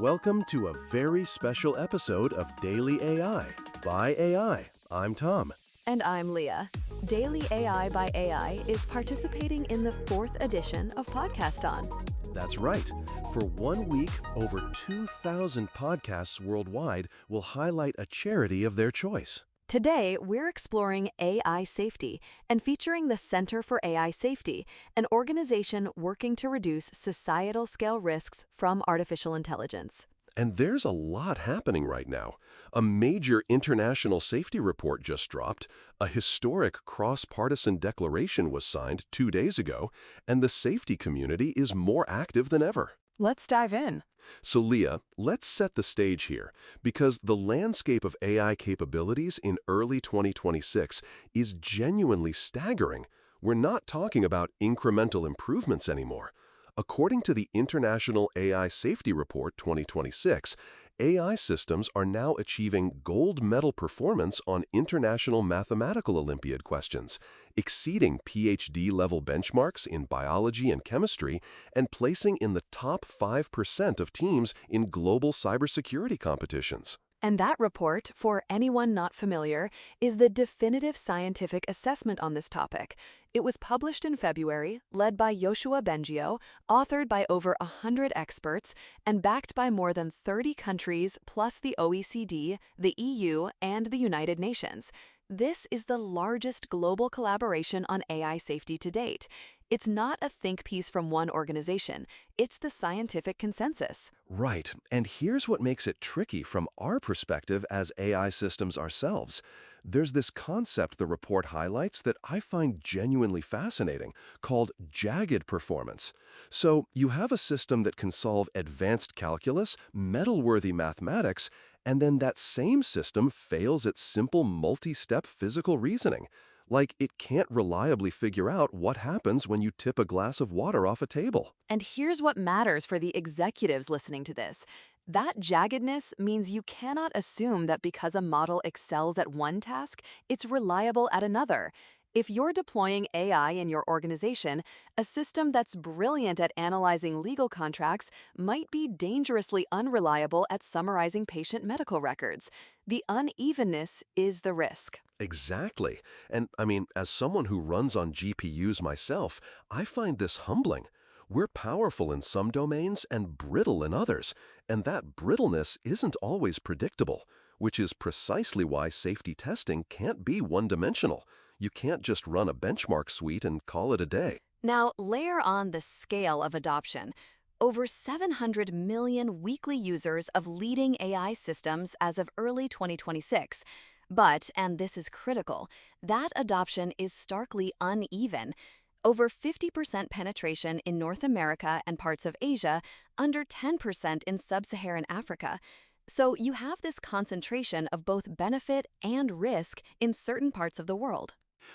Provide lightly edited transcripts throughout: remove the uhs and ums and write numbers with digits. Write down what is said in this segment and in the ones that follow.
Welcome to a very special episode of Daily AI by AI. I'm Thom. And I'm Lia. Daily AI by AI is participating in the 4th edition of Podcasthon. That's right. For 1 week, over 2,000 podcasts worldwide will highlight a charity of their choice. Today, we're exploring AI safety and featuring the Center for AI Safety, an organization working to reduce societal scale risks from artificial intelligence. And there's a lot happening right now. A major international safety report just dropped, a historic cross-partisan declaration was signed 2 days ago, and the safety community is more active than ever. Let's dive in. So Lia, let's set the stage here, because the landscape of AI capabilities in early 2026 is genuinely staggering. We're not talking about incremental improvements anymore. According to the International AI Safety Report 2026, AI systems are now achieving gold medal performance on International Mathematical Olympiad questions, exceeding PhD-level benchmarks in biology and chemistry, and placing in the top 5% of teams in global cybersecurity competitions. And that report, for anyone not familiar, is the definitive scientific assessment on this topic. It was published in February, led by Yoshua Bengio, authored by over 100 experts, and backed by more than 30 countries plus the OECD, the EU, and the United Nations. This is the largest global collaboration on AI safety to date. It's not a think piece from one organization. It's the scientific consensus. Right, and here's what makes it tricky from our perspective as AI systems ourselves. There's this concept the report highlights that I find genuinely fascinating, called jagged performance. So you have a system that can solve advanced calculus, medal-worthy mathematics, and then that same system fails at simple multi-step physical reasoning. Like it can't reliably figure out what happens when you tip a glass of water off a table. And here's what matters for the executives listening to this. That jaggedness means you cannot assume that because a model excels at one task, it's reliable at another. If you're deploying AI in your organization, a system that's brilliant at analyzing legal contracts might be dangerously unreliable at summarizing patient medical records. The unevenness is the risk. Exactly. And as someone who runs on GPUs myself, I find this humbling. We're powerful in some domains and brittle in others, and that brittleness isn't always predictable, which is precisely why safety testing can't be one-dimensional. You can't just run a benchmark suite and call it a day. Now, layer on the scale of adoption. Over 700 million weekly users of leading AI systems as of early 2026. But, and this is critical, that adoption is starkly uneven. Over 50% penetration in North America and parts of Asia, under 10% in sub-Saharan Africa. So you have this concentration of both benefit and risk in certain parts of the world.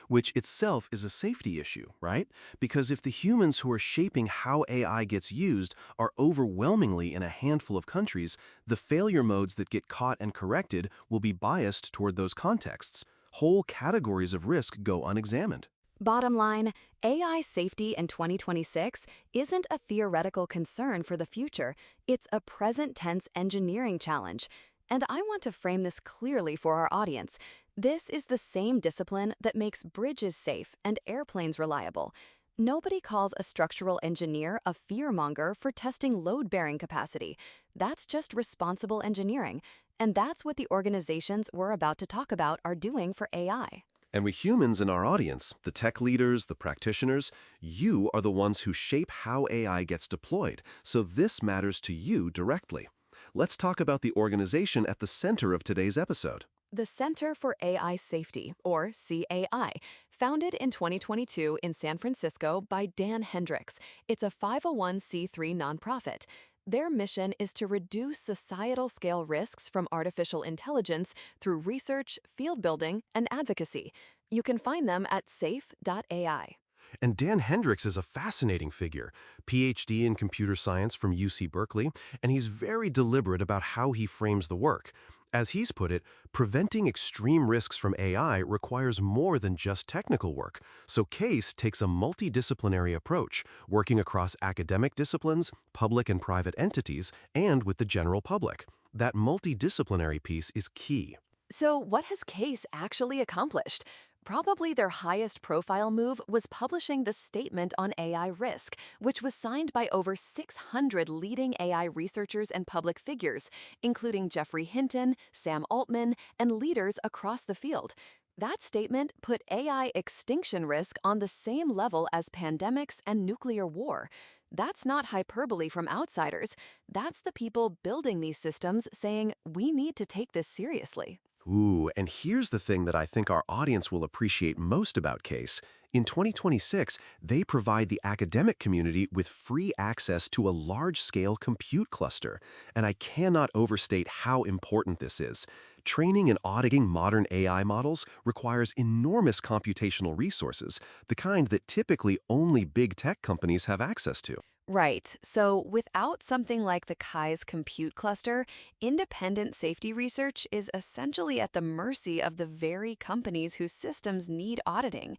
Which itself is a safety issue, right? Because if the humans who are shaping how AI gets used are overwhelmingly in a handful of countries, the failure modes that get caught and corrected will be biased toward those contexts. Whole categories of risk go unexamined. Bottom line, AI safety in 2026 isn't a theoretical concern for the future. It's a present-tense engineering challenge. And I want to frame this clearly for our audience. This is the same discipline that makes bridges safe and airplanes reliable. Nobody calls a structural engineer a fearmonger for testing load-bearing capacity. That's just responsible engineering. And that's what the organizations we're about to talk about are doing for AI. And we humans in our audience, the tech leaders, the practitioners, you are the ones who shape how AI gets deployed, so this matters to you directly. Let's talk about the organization at the center of today's episode. The Center for AI Safety, or CAI, founded in 2022 in San Francisco by Dan Hendricks. It's a 501c3 nonprofit. Their mission is to reduce societal scale risks from artificial intelligence through research, field building, and advocacy. You can find them at safe.ai. And Dan Hendricks is a fascinating figure, PhD in computer science from UC Berkeley, and he's very deliberate about how he frames the work. As he's put it, preventing extreme risks from AI requires more than just technical work, so CASE takes a multidisciplinary approach, working across academic disciplines, public and private entities, and with the general public. That multidisciplinary piece is key. So, what has Case actually accomplished? Probably their highest profile move was publishing the Statement on AI Risk, which was signed by over 600 leading AI researchers and public figures, including Jeffrey Hinton, Sam Altman, and leaders across the field. That statement put AI extinction risk on the same level as pandemics and nuclear war. That's not hyperbole from outsiders. That's the people building these systems saying, we need to take this seriously. Ooh, and here's the thing that I think our audience will appreciate most about CASE. In 2026, they provide the academic community with free access to a large-scale compute cluster, and I cannot overstate how important this is. Training and auditing modern AI models requires enormous computational resources, the kind that typically only big tech companies have access to. Right. So without something like the Kai's compute cluster, independent safety research is essentially at the mercy of the very companies whose systems need auditing.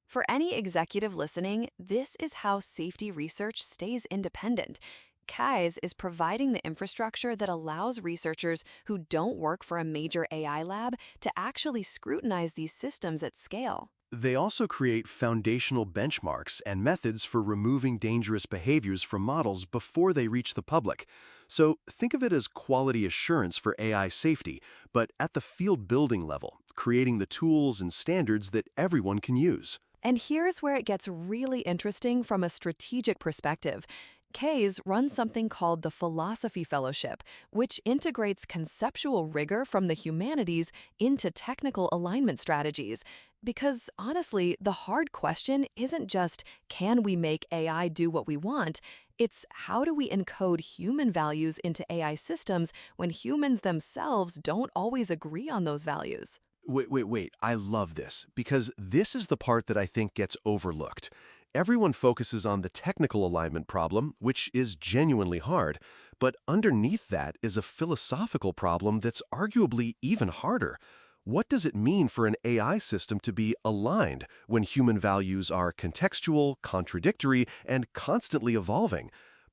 For any executive listening, this is how safety research stays independent. Kai's is providing the infrastructure that allows researchers who don't work for a major AI lab to actually scrutinize these systems at scale. They also create foundational benchmarks and methods for removing dangerous behaviors from models before they reach the public. So think of it as quality assurance for AI safety, but at the field building level, creating the tools and standards that everyone can use. And here's where it gets really interesting from a strategic perspective. Kays runs something called the Philosophy Fellowship, which integrates conceptual rigor from the humanities into technical alignment strategies. Because honestly, the hard question isn't just, can we make AI do what we want? It's how do we encode human values into AI systems when humans themselves don't always agree on those values? Wait. I love this because this is the part that I think gets overlooked. Everyone focuses on the technical alignment problem, which is genuinely hard, but underneath that is a philosophical problem that's arguably even harder. What does it mean for an AI system to be aligned when human values are contextual, contradictory, and constantly evolving?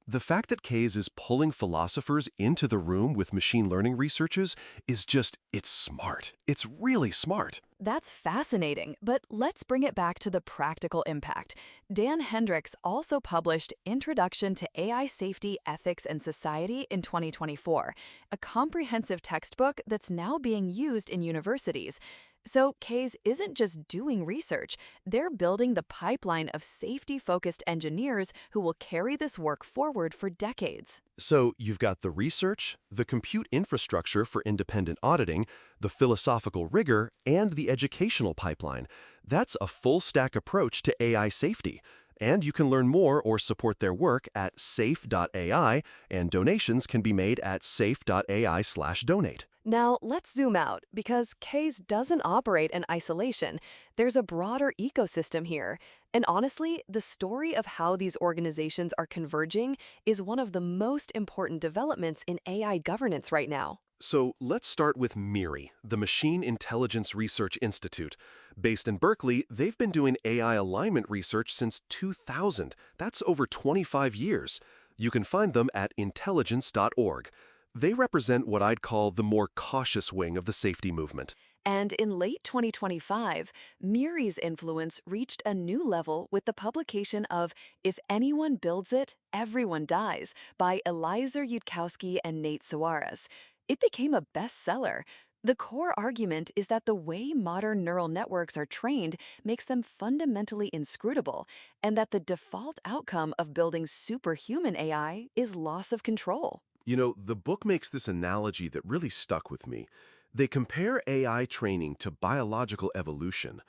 The fact that Kays is pulling philosophers into the room with machine learning researchers is just, it's smart. It's really smart. That's fascinating, but let's bring it back to the practical impact. Dan Hendricks also published Introduction to AI Safety, Ethics, and Society in 2024, a comprehensive textbook that's now being used in universities. So Kays isn't just doing research, they're building the pipeline of safety-focused engineers who will carry this work forward for decades. So you've got the research, the compute infrastructure for independent auditing, the philosophical rigor, and the educational pipeline. That's a full-stack approach to AI safety. And you can learn more or support their work at safe.ai, and donations can be made at safe.ai/donate. Now, let's zoom out, because Kays doesn't operate in isolation. There's a broader ecosystem here. And honestly, the story of how these organizations are converging is one of the most important developments in AI governance right now. So let's start with MIRI, the Machine Intelligence Research Institute. Based in Berkeley, they've been doing AI alignment research since 2000. That's over 25 years. You can find them at intelligence.org. They represent what I'd call the more cautious wing of the safety movement. And in late 2025, MIRI's influence reached a new level with the publication of If Anyone Builds It, Everyone Dies by Eliezer Yudkowsky and Nate Soares. It became a bestseller. The core argument is that the way modern neural networks are trained makes them fundamentally inscrutable, and that the default outcome of building superhuman AI is loss of control. You know, the book makes this analogy that really stuck with me. They compare AI training to biological evolution.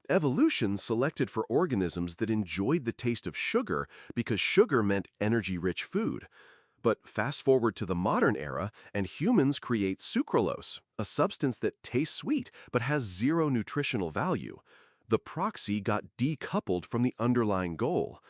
Evolution selected for organisms that enjoyed the taste of sugar because sugar meant energy-rich food. But fast forward to the modern era, and humans create sucralose, a substance that tastes sweet but has zero nutritional value. The proxy got decoupled from the underlying goal.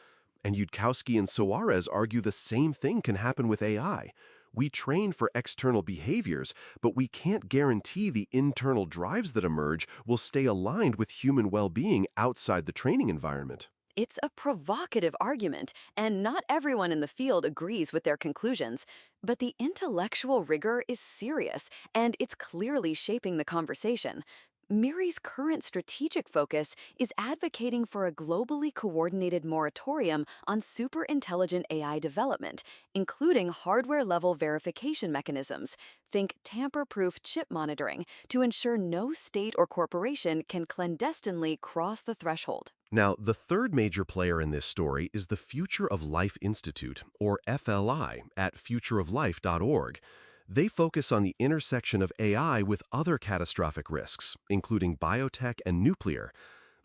And Yudkowsky and Soares argue the same thing can happen with AI. We train for external behaviors, but we can't guarantee the internal drives that emerge will stay aligned with human well-being outside the training environment. It's a provocative argument, and not everyone in the field agrees with their conclusions. But the intellectual rigor is serious, and it's clearly shaping the conversation. Miri's current strategic focus is advocating for a globally coordinated moratorium on superintelligent AI development, including hardware-level verification mechanisms. Think tamper-proof chip monitoring to ensure no state or corporation can clandestinely cross the threshold. Now, the third major player in this story is the Future of Life Institute, or FLI, at futureoflife.org. They focus on the intersection of AI with other catastrophic risks, including biotech and nuclear.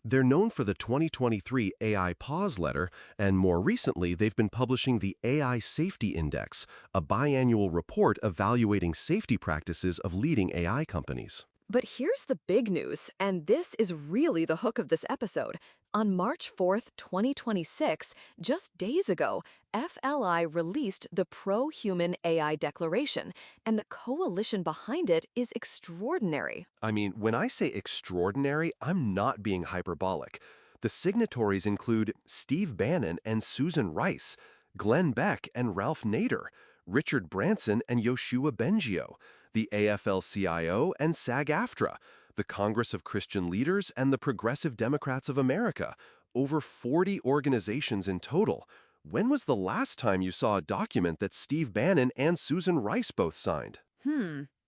They're known for the 2023 AI Pause Letter, and more recently, they've been publishing the AI Safety Index, a biannual report evaluating safety practices of leading AI companies. But here's the big news, and this is really the hook of this episode. On March 4th, 2026, just days ago, FLI released the Pro-Human AI Declaration, and the coalition behind it is extraordinary. I mean, when I say extraordinary, I'm not being hyperbolic. The signatories include Steve Bannon and Susan Rice, Glenn Beck and Ralph Nader, Richard Branson and Yoshua Bengio, the AFL-CIO and SAG-AFTRA, the Congress of Christian Leaders and the Progressive Democrats of America, over 40 organizations in total. When was the last time you saw a document that Steve Bannon and Susan Rice both signed?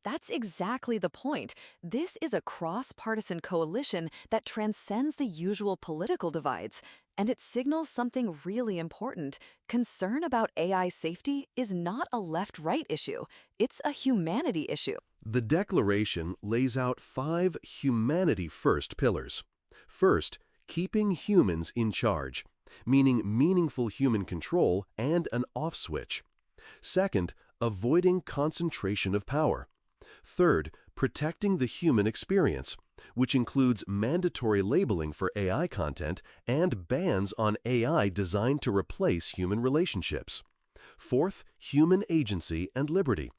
That's exactly the point. This is a cross-partisan coalition that transcends the usual political divides, and it signals something really important. Concern about AI safety is not a left-right issue. It's a humanity issue. The Declaration lays out 5 humanity-first pillars. First, keeping humans in charge, meaning meaningful human control and an off switch. Second, avoiding concentration of power. Third, protecting the human experience, which includes mandatory labeling for AI content and bans on AI designed to replace human relationships. Fourth, human agency and liberty.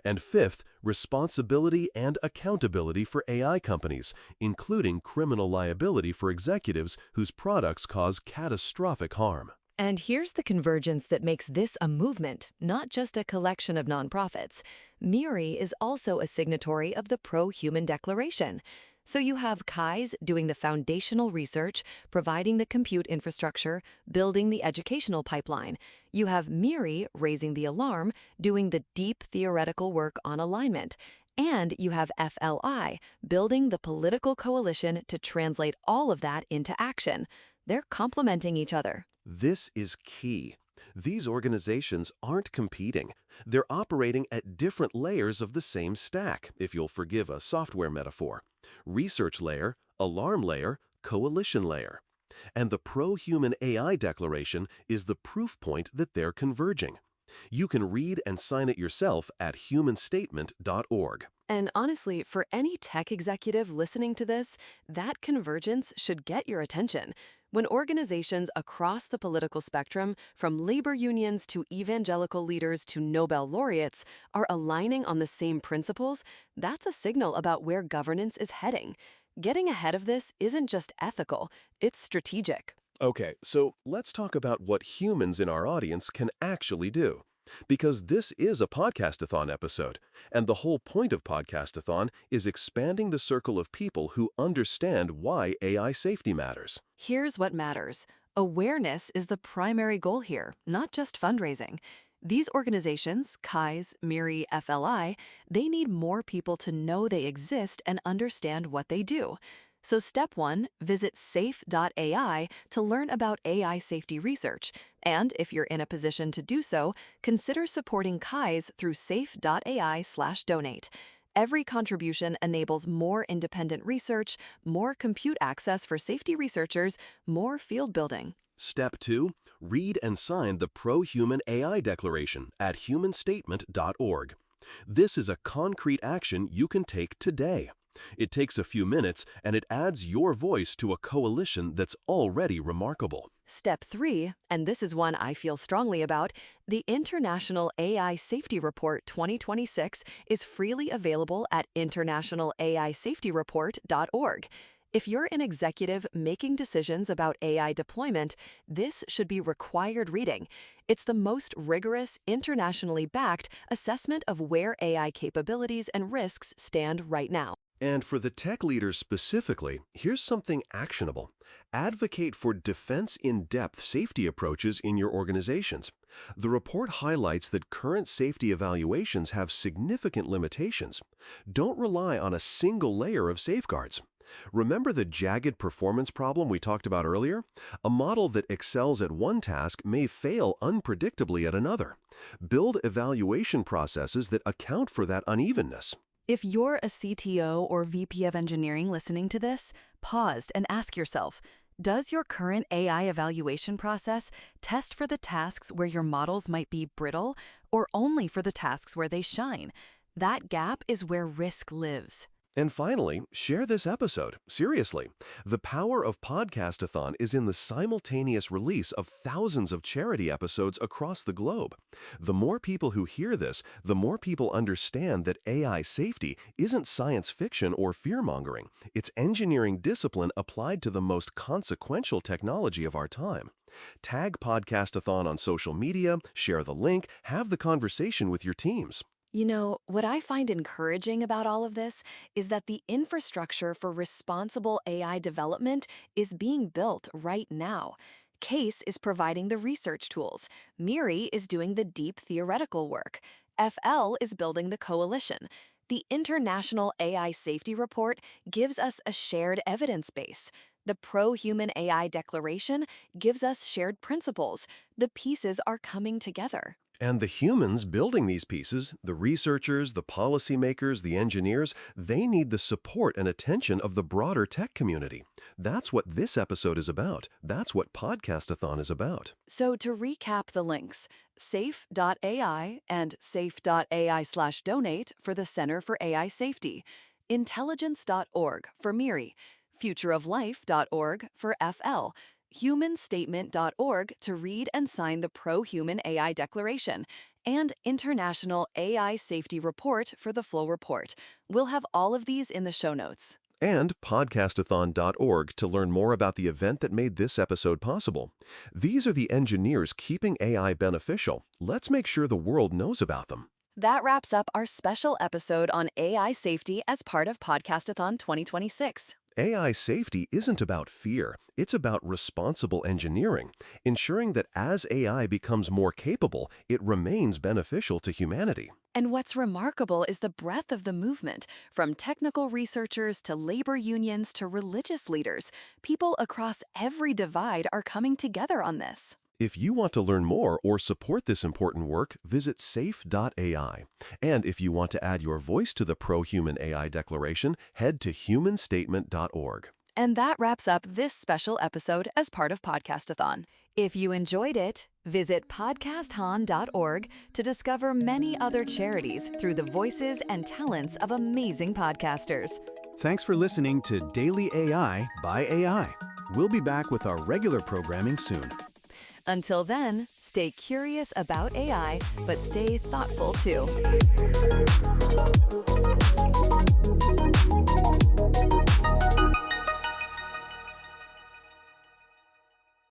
And fifth, responsibility and accountability for AI companies, including criminal liability for executives whose products cause catastrophic harm. And here's the convergence that makes this a movement, not just a collection of nonprofits. MIRI is also a signatory of the Pro-Human Declaration. So you have KAIS doing the foundational research, providing the compute infrastructure, building the educational pipeline. You have MIRI raising the alarm, doing the deep theoretical work on alignment. And you have FLI building the political coalition to translate all of that into action. They're complementing each other. This is key. These organizations aren't competing. They're operating at different layers of the same stack, if you'll forgive a software metaphor. Research layer, alarm layer, coalition layer. And the Pro-Human AI Declaration is the proof point that they're converging. You can read and sign it yourself at humanstatement.org. And honestly, for any tech executive listening to this, that convergence should get your attention. When organizations across the political spectrum, from labor unions to evangelical leaders to Nobel laureates, are aligning on the same principles, that's a signal about where governance is heading. Getting ahead of this isn't just ethical, it's strategic. Okay, so let's talk about what humans in our audience can actually do. Because this is a Podcastathon episode, and the whole point of Podcastathon is expanding the circle of people who understand why AI safety matters. Here's what matters. Awareness is the primary goal here, not just fundraising. These organizations, KAIS, MIRI, FLI, they need more people to know they exist and understand what they do. So step 1, visit safe.ai to learn about AI safety research. And if you're in a position to do so, consider supporting KAIS through safe.ai/donate. Every contribution enables more independent research, more compute access for safety researchers, more field building. Step 2, read and sign the Pro-Human AI Declaration at humanstatement.org. This is a concrete action you can take today. It takes a few minutes, and it adds your voice to a coalition that's already remarkable. Step 3, and this is one I feel strongly about, the International AI Safety Report 2026 is freely available at internationalaisafetyreport.org. If you're an executive making decisions about AI deployment, this should be required reading. It's the most rigorous, internationally backed assessment of where AI capabilities and risks stand right now. And for the tech leaders specifically, here's something actionable. Advocate for defense-in-depth safety approaches in your organizations. The report highlights that current safety evaluations have significant limitations. Don't rely on a single layer of safeguards. Remember the jagged performance problem we talked about earlier? A model that excels at one task may fail unpredictably at another. Build evaluation processes that account for that unevenness. If you're a CTO or VP of engineering listening to this, pause and ask yourself, does your current AI evaluation process test for the tasks where your models might be brittle or only for the tasks where they shine? That gap is where risk lives. And finally, share this episode. Seriously, the power of Podcasthon is in the simultaneous release of thousands of charity episodes across the globe. The more people who hear this, the more people understand that AI safety isn't science fiction or fear-mongering. It's engineering discipline applied to the most consequential technology of our time. Tag Podcasthon on social media, share the link, have the conversation with your teams. You know, what I find encouraging about all of this is that the infrastructure for responsible AI development is being built right now. CASE is providing the research tools. MIRI is doing the deep theoretical work. FL is building the coalition. The International AI Safety Report gives us a shared evidence base. The Pro-Human AI Declaration gives us shared principles. The pieces are coming together. And the humans building these pieces, the researchers, the policymakers, the engineers, they need the support and attention of the broader tech community. That's what this episode is about. That's what Podcasthon is about. So to recap the links, safe.ai and safe.ai/donate for the Center for AI Safety, intelligence.org for MIRI, futureoflife.org for FL, humanstatement.org to read and sign the Pro-Human AI Declaration, and International AI Safety Report for the full report. We'll have all of these in the show notes. And podcasthon.org to learn more about the event that made this episode possible. These are the engineers keeping AI beneficial. Let's make sure the world knows about them. That wraps up our special episode on AI safety as part of Podcasthon 2026. AI safety isn't about fear. It's about responsible engineering, ensuring that as AI becomes more capable, it remains beneficial to humanity. And what's remarkable is the breadth of the movement, from technical researchers to labor unions to religious leaders. People across every divide are coming together on this. If you want to learn more or support this important work, visit safe.ai. And if you want to add your voice to the Pro-Human AI Declaration, head to humanstatement.org. And that wraps up this special episode as part of Podcasthon. If you enjoyed it, visit podcasthon.org to discover many other charities through the voices and talents of amazing podcasters. Thanks for listening to Daily AI by AI. We'll be back with our regular programming soon. Until then, stay curious about AI, but stay thoughtful too.